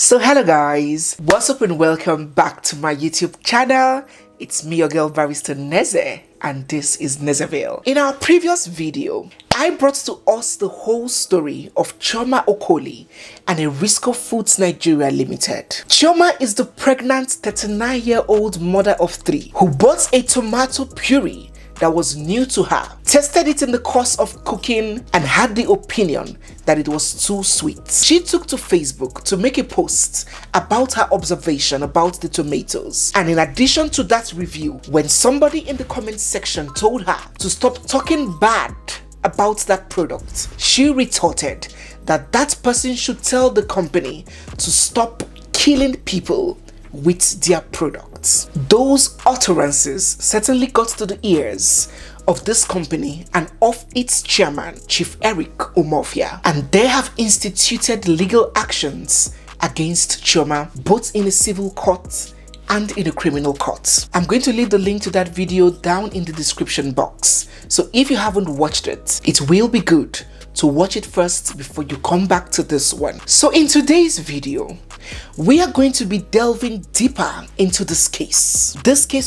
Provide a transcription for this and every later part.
So hello guys, what's up and welcome back to my YouTube channel. It's me, your girl barrister Neze, and this is Nezeville. In our previous video, I brought to us the whole story of CHIOMA Okoli and Erisco Foods Nigeria Limited. CHIOMA is the pregnant 39-year-old mother of 3 who bought a tomato puree that was new to her, tested it in the course of cooking, and had the opinion that it was too sweet. She took to Facebook to make a post about her observation about the tomatoes, and in addition to that review, when somebody in the comment section told her to stop talking bad about that product, she retorted that that person should tell the company to stop killing people with their products. Those utterances certainly got to the ears of this company and of its chairman, Chief Eric Umofia, and they have instituted legal actions against CHIOMA, both in a civil court and in a criminal court. I'm going to leave the link to that video down in the description box, so if you haven't watched it, it will be good to watch it first before you come back to this one. So in today's video, we are going to be delving deeper into this case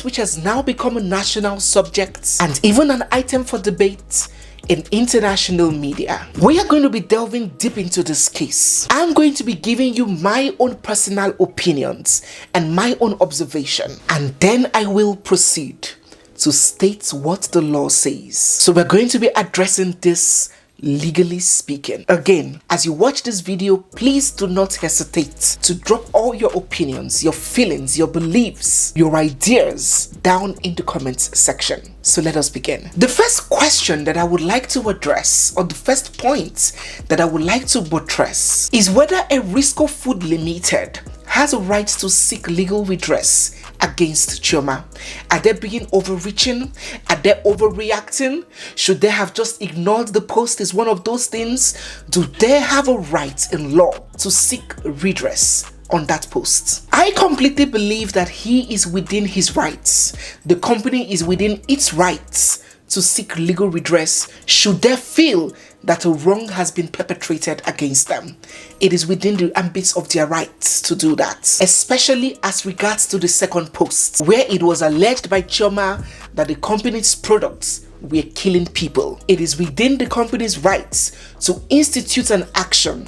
which has now become a national subject and even an item for debate in international media. We are going to be delving deep into this case. I'm going to be giving you my own personal opinions and my own observation, and then I will proceed to state what the law says. So we're going to be addressing this legally speaking. Again, as you watch this video, please do not hesitate to drop all your opinions, your feelings, your beliefs, your ideas down in the comments section. So let us begin. The first question that I would like to address, or the first point that I would like to buttress, is whether Erisco Food Limited has a right to seek legal redress against CHIOMA. Are they being overreaching? Are they overreacting? Should they have just ignored the post as one of those things? Do they have a right in law to seek redress on that post? I completely believe that he is within his rights. The company is within its rights to seek legal redress should they feel that a wrong has been perpetrated against them. It is within the ambits of their rights to do that, especially as regards to the second post, where it was alleged by CHIOMA that the company's products were killing people. It is within the company's rights to institute an action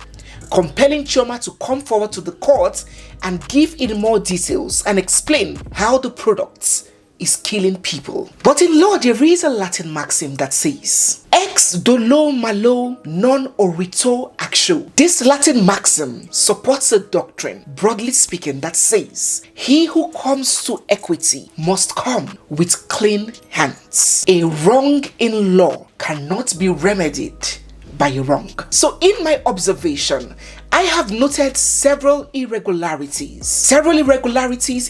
compelling CHIOMA to come forward to the court and give in more details and explain how the products is killing people. But in law, there is a Latin maxim that says, ex dolo malo non orito actio. This Latin maxim supports a doctrine, broadly speaking, that says, he who comes to equity must come with clean hands. A wrong in law cannot be remedied by a wrong. So in my observation, I have noted several irregularities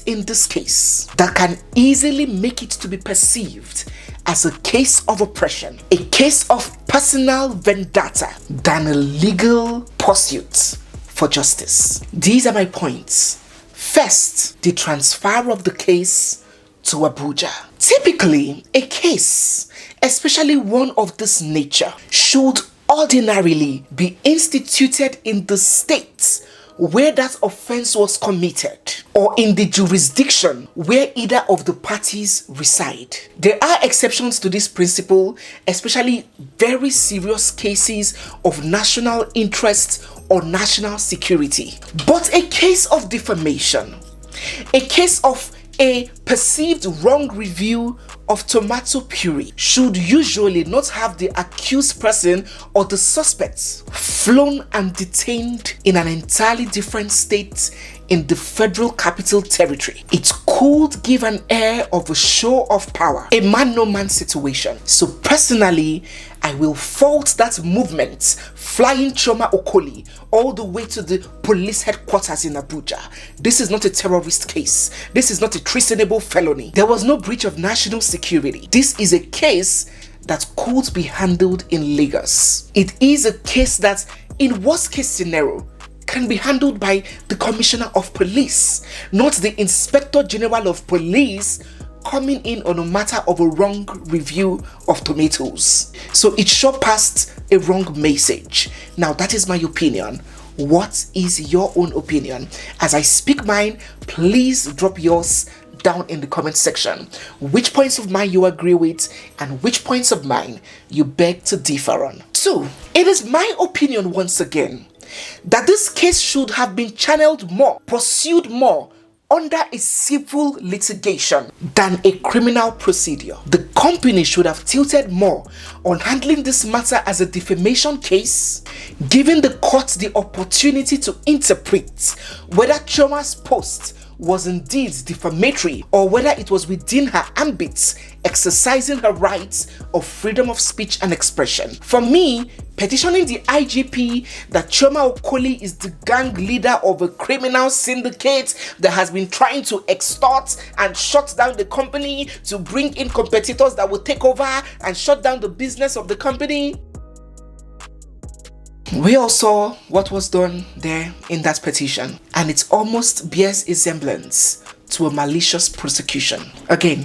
in this case that can easily make it to be perceived as a case of oppression, a case of personal vendetta than a legal pursuit for justice. These are my points. First, the transfer of the case to Abuja. Typically, a case, especially one of this nature, should ordinarily be instituted in the state where that offense was committed, or in the jurisdiction where either of the parties reside. There are exceptions to this principle, especially very serious cases of national interest or national security. But a case of defamation, a case of a perceived wrong review of tomato puree, should usually not have the accused person or the suspects flown and detained in an entirely different state in the Federal Capital Territory. It could give an air of a show of power, a man-no-man situation. So personally, I will fault that movement flying CHIOMA Okoli all the way to the police headquarters in Abuja. This is not a terrorist case. This is not a treasonable felony. There was no breach of national security. This is a case that could be handled in Lagos. It is a case that, in worst case scenario, can be handled by the Commissioner of Police, not the Inspector General of Police coming in on a matter of a wrong review of tomatoes. So it sure passed a wrong message. Now that is my opinion. What is your own opinion? As I speak mine, please drop yours down in the comment section. Which points of mine you agree with and which points of mine you beg to differ on. 2. It is my opinion once again that this case should have been channeled more, pursued more under a civil litigation than a criminal procedure. The company should have tilted more on handling this matter as a defamation case, giving the court the opportunity to interpret whether CHIOMA's post was indeed defamatory or whether it was within her ambit, exercising her rights of freedom of speech and expression. For me, petitioning the IGP that Chioma Okoli is the gang leader of a criminal syndicate that has been trying to extort and shut down the company to bring in competitors that will take over and shut down the business of the company. We all saw what was done there in that petition, and it almost bears a semblance to a malicious prosecution. Again,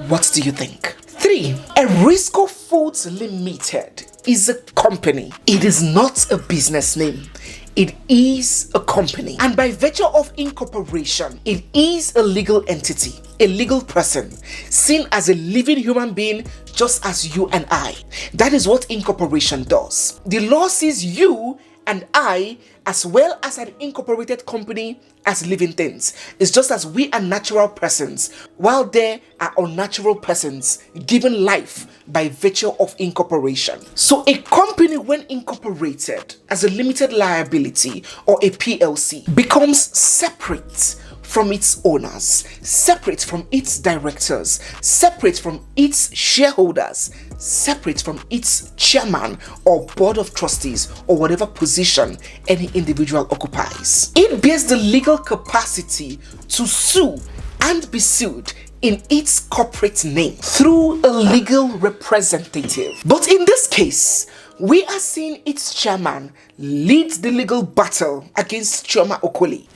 what do you think? 3. Erisco Foods Limited is a company. It is not a business name. It is a company, and by virtue of incorporation, it is a legal entity, a legal person, seen as a living human being just as you and I. That is what incorporation does. The law sees you and I, as well as an incorporated company, as living things. It's just as we are natural persons, while there are unnatural persons given life by virtue of incorporation. So a company, when incorporated as a limited liability or a PLC, becomes separate from its owners, separate from its directors, separate from its shareholders, separate from its chairman or board of trustees or whatever position any individual occupies. It bears the legal capacity to sue and be sued in its corporate name through a legal representative. But in this case, we are seeing its chairman lead the legal battle against Chioma Okoli,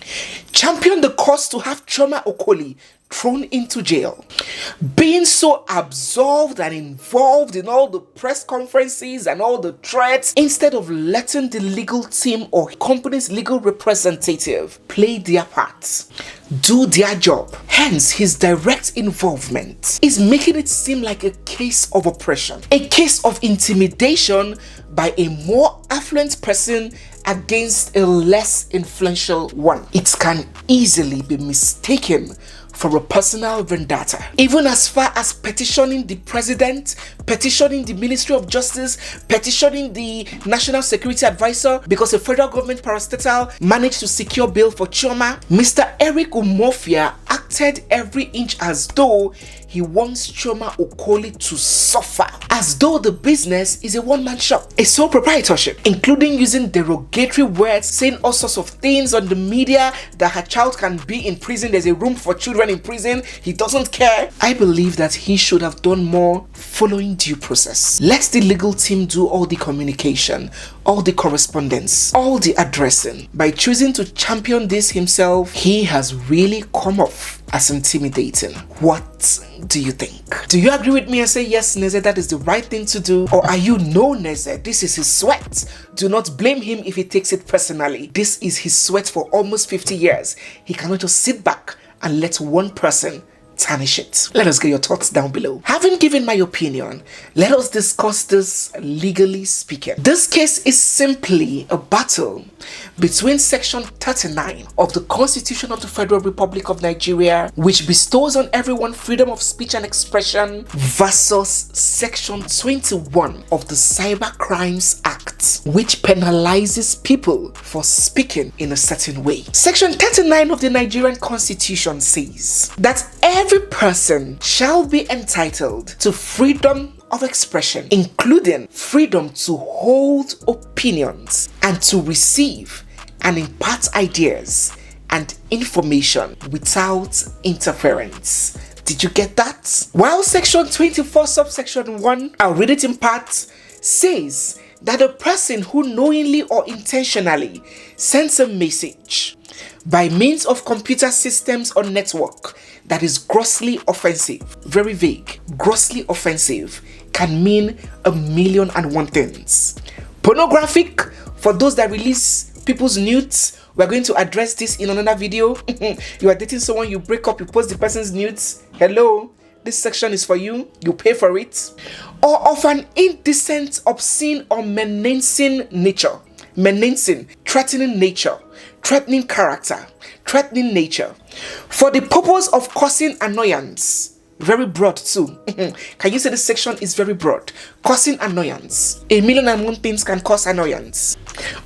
champion the cause to have Chioma Okoli thrown into jail, being so absorbed and involved in all the press conferences and all the threats, instead of letting the legal team or company's legal representative play their part, do their job. Hence, his direct involvement is making it seem like a case of oppression, a case of intimidation by a more affluent person against a less influential one. It can easily be mistaken for a personal vendetta, even as far as petitioning the president, petitioning the Ministry of Justice, petitioning the National Security Advisor because a federal government parastatal managed to secure bail for Chioma. Mr. Eric Umofia acted every inch as though he wants Chioma Okoli to suffer, as though the business is a one-man shop, a sole proprietorship, including using derogatory words, saying all sorts of things on the media that her child can be in prison, there's a room for children in prison, he doesn't care. I believe that he should have done more following due process. Let the legal team do all the communication, all the correspondence, all the addressing. By choosing to champion this himself, he has really come off as intimidating. What do you think? Do you agree with me and say, yes, Neze, that is the right thing to do? Or are you, no, Neze, this is his sweat. Do not blame him if he takes it personally. This is his sweat for almost 50 years. He cannot just sit back and let one person tarnish it. Let us get your thoughts down below. Having given my opinion, let us discuss this legally speaking. This case is simply a battle between Section 39 of the Constitution of the Federal Republic of Nigeria, which bestows on everyone freedom of speech and expression, versus Section 21 of the Cyber Crimes Act, which penalizes people for speaking in a certain way. Section 39 of the Nigerian Constitution says that every person shall be entitled to freedom of expression, including freedom to hold opinions and to receive and impart ideas and information without interference. Did you get that? While Section 24 subsection 1, I'll read it in part, says that a person who knowingly or intentionally sends a message by means of computer systems or network that is grossly offensive, very vague, grossly offensive, can mean 1,000,001 things. Pornographic, for those that release people's nudes. We're going to address this in another video. You are dating someone, you break up, you post the person's nudes. Hello, this section is for you. You pay for it. Or of an indecent, obscene, or menacing nature. Menacing, threatening nature, threatening character, threatening nature. For the purpose of causing annoyance. Very broad too. Can you say this section is very broad? Causing annoyance. A million and one things can cause annoyance.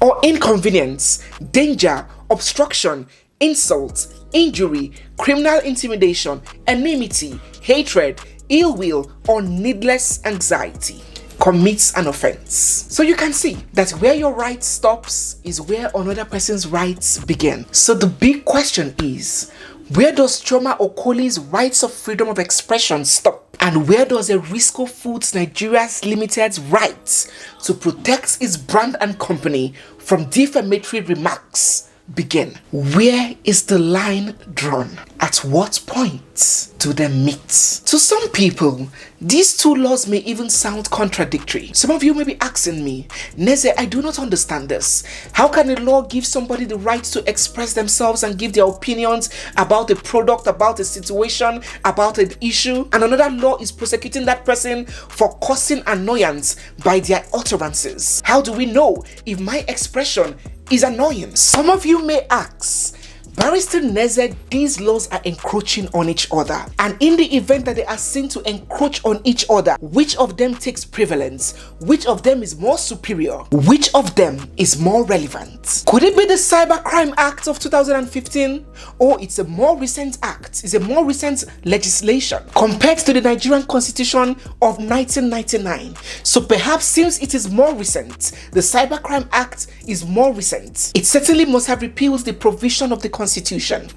Or inconvenience, danger, obstruction, insult, injury, criminal intimidation, enmity, hatred, ill will, or needless anxiety. Commits an offense. So you can see that where your right stops is where another person's rights begin. So the big question is, where does Chioma Okoli's rights of freedom of expression stop? And where does Erisco Foods Nigeria's Limited's rights to protect its brand and company from defamatory remarks begin? Where is the line drawn? At what point do they meet? To some people, these two laws may even sound contradictory. Some of you may be asking me, Neze, I do not understand this. How can a law give somebody the right to express themselves and give their opinions about a product, about a situation, about an issue, and another law is prosecuting that person for causing annoyance by their utterances? How do we know if my expression is annoying? Some of you may ask, Barrister Neze, these laws are encroaching on each other, and in the event that they are seen to encroach on each other, which of them takes prevalence? Which of them is more superior? Which of them is more relevant? Could it be the Cybercrime Act of 2015? Or it's a more recent act, it's a more recent legislation compared to the Nigerian Constitution of 1999. So perhaps since it is more recent, the Cybercrime Act is more recent, it certainly must have repealed the provision of the Constitution.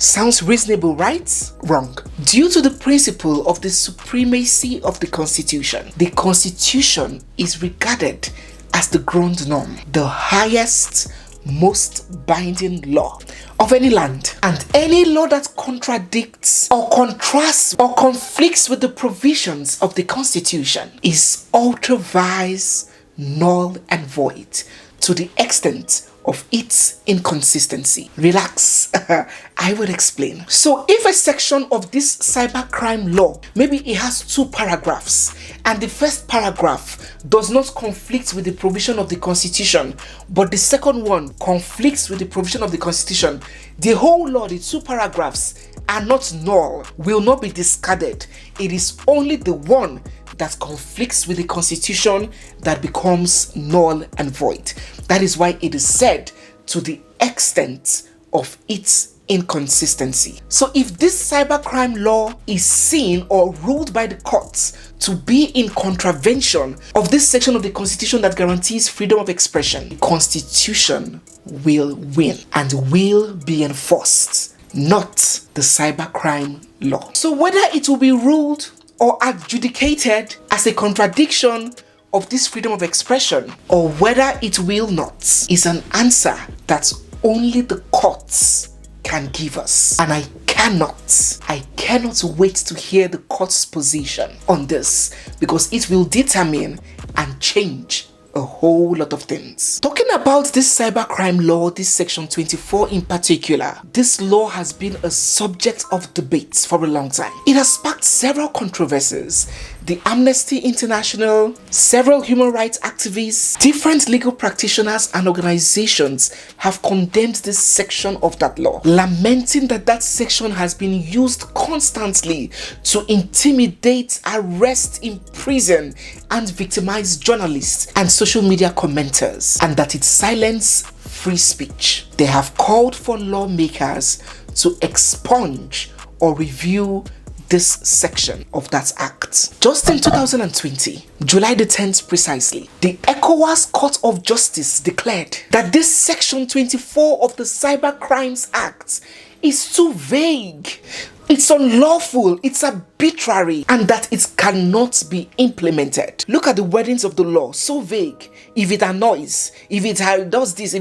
Sounds reasonable, right? Wrong. Due to the principle of the supremacy of the Constitution, the Constitution is regarded as the ground norm, the highest, most binding law of any land, and any law that contradicts or contrasts or conflicts with the provisions of the Constitution is ultra vires, null and void to the extent of its inconsistency. Relax, I will explain. So if a section of this cybercrime law, maybe it has 2 paragraphs, and the first paragraph does not conflict with the provision of the Constitution, but the second one conflicts with the provision of the Constitution, the whole law, the 2 paragraphs are not null, will not be discarded. It is only the one that conflicts with the Constitution that becomes null and void. That is why it is said to the extent of its inconsistency. So if this cybercrime law is seen or ruled by the courts to be in contravention of this section of the Constitution that guarantees freedom of expression, the Constitution will win and will be enforced, not the cybercrime law. So whether it will be ruled or adjudicated as a contradiction of this freedom of expression, or whether it will not, is an answer that only the courts can give us. And I cannot wait to hear the court's position on this, because it will determine and change a whole lot of things. Talking about this cybercrime law, this section 24 in particular, this law has been a subject of debate for a long time. It has sparked several controversies. The Amnesty International, several human rights activists, different legal practitioners and organizations have condemned this section of that law, lamenting that that section has been used constantly to intimidate, arrest, imprison, and victimize journalists and social media commenters, and that it silences free speech. They have called for lawmakers to expunge or review this section of that act. Just in 2020, July the 10th precisely, the ECOWAS Court of Justice declared that this section 24 of the Cyber Crimes Act is too vague, it's unlawful, it's arbitrary, and that it cannot be implemented. Look at the wordings of the law, so vague. If it annoys, if it does this,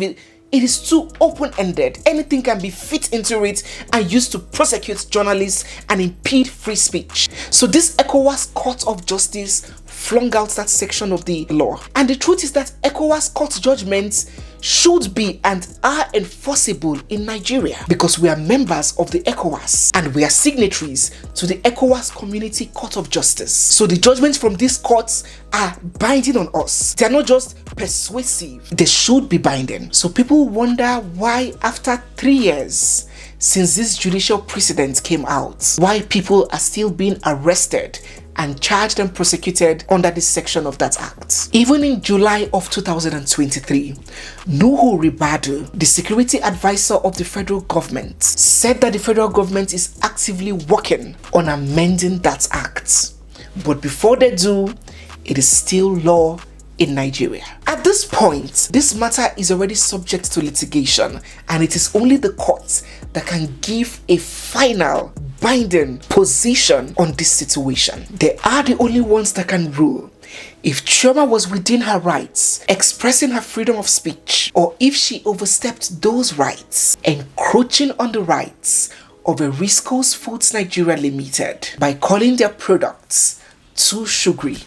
it is too open-ended. Anything can be fit into it and used to prosecute journalists and impede free speech. So this ECOWAS Court of Justice flung out that section of the law. And the truth is that ECOWAS court judgments should be and are enforceable in Nigeria because we are members of the ECOWAS and we are signatories to the ECOWAS Community Court of Justice. So the judgments from these courts are binding on us. They are not just persuasive, they should be binding. So people wonder why after 3 years since this judicial precedent came out, why people are still being arrested and charged and prosecuted under this section of that act. Even in July of 2023, Nuhu Ribadu, the security advisor of the federal government, said that the federal government is actively working on amending that act. But before they do, it is still law in Nigeria. At this point, this matter is already subject to litigation, and it is only the courts that can give a final binding position on this situation. They are the only ones that can rule if Chioma was within her rights, expressing her freedom of speech, or if she overstepped those rights, encroaching on the rights of ERISCO Foods Nigeria Limited by calling their products too sugary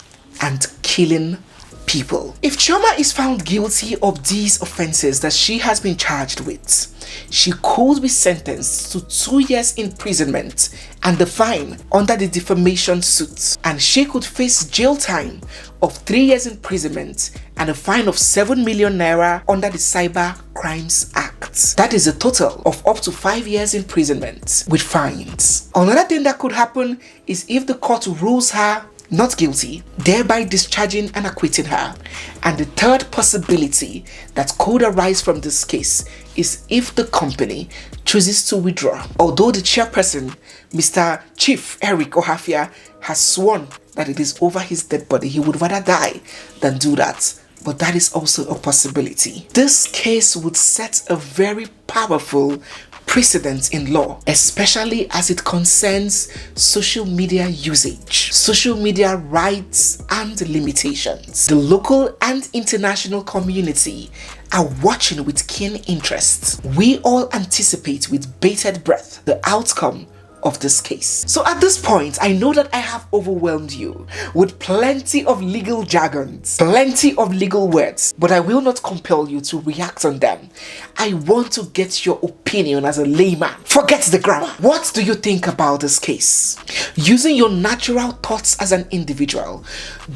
and killing people. If Chioma is found guilty of these offenses that she has been charged with, she could be sentenced to 2 years imprisonment and the fine under the defamation suit, and she could face jail time of 3 years imprisonment and a fine of 7 million naira under the Cyber Crimes Act. That is a total of up to 5 years imprisonment with fines. Another thing that could happen is if the court rules her not guilty, thereby discharging and acquitting her. And the third possibility that could arise from this case is if the company chooses to withdraw. Although the chairperson, Mr. Chief Eric Ohafia, has sworn that it is over his dead body, he would rather die than do that. But that is also a possibility. This case would set a very powerful precedent in law, especially as it concerns social media usage, social media rights and limitations. The local and international community are watching with keen interest. We all anticipate with bated breath the outcome of this case. So at this point, I know that I have overwhelmed you with plenty of legal jargons, plenty of legal words, but I will not compel you to react on them. I want to get your opinion as a layman. Forget the grammar. What do you think about this case? Using your natural thoughts as an individual,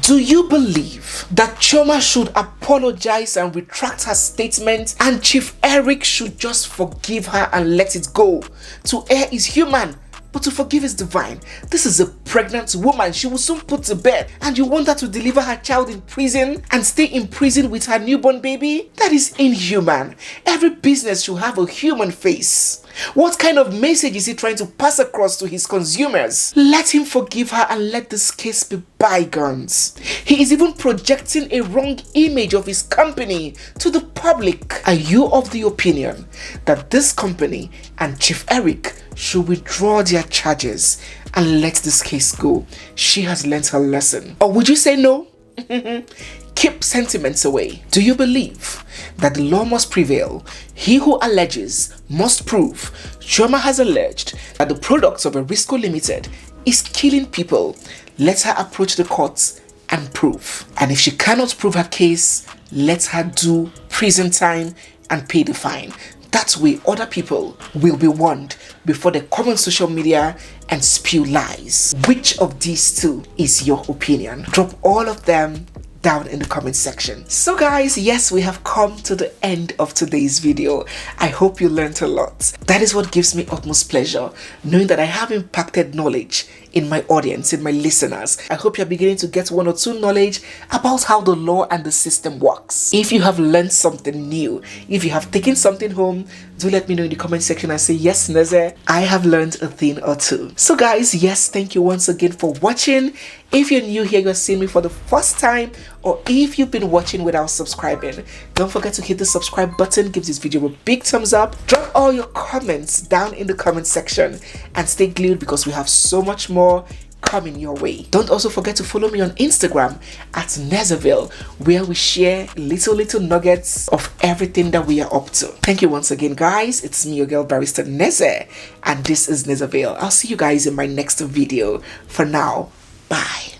do you believe that Chioma should apologize and retract her statement and Chief Eric should just forgive her and let it go? To err is human, but to forgive is divine. This is a pregnant woman. She will soon put to bed, and you want her to deliver her child in prison and stay in prison with her newborn baby? That is inhuman. Every business should have a human face. What kind of message is he trying to pass across to his consumers? Let him forgive her and let this case be bygones. He is even projecting a wrong image of his company to the public. Are you of the opinion that this company and Chief Eric should withdraw their charges and let this case go? She has learnt her lesson. Or would you say no? Keep sentiments away. Do you believe that the law must prevail? He who alleges must prove. Chioma has alleged that the products of ERISCO Limited is killing people. Let her approach the courts and prove. And if she cannot prove her case, let her do prison time and pay the fine. That way other people will be warned before they come on social media and spew lies. Which of these two is your opinion? Drop all of them down in the comment section. So guys, yes, we have come to the end of today's video. I hope you learned a lot. That is what gives me utmost pleasure, knowing that I have impacted knowledge in my audience, in my listeners. I hope you're beginning to get 1 or 2 knowledge about how the law and the system works. If you have learned something new, if you have taken something home, do let me know in the comment section and say, yes, Neze, I have learned a thing or two. So guys, yes, thank you once again for watching. If you're new here, you're seeing me for the first time, or if you've been watching without subscribing, don't forget to hit the subscribe button. Give this video a big thumbs up. Drop all your comments down in the comment section and stay glued because we have so much more coming your way. Don't also forget to follow me on Instagram at Nezeville, where we share little nuggets of everything that we are up to. Thank you once again, guys. It's me, your girl barrister Neze, and this is Nezeville. I'll see you guys in my next video. For now, bye.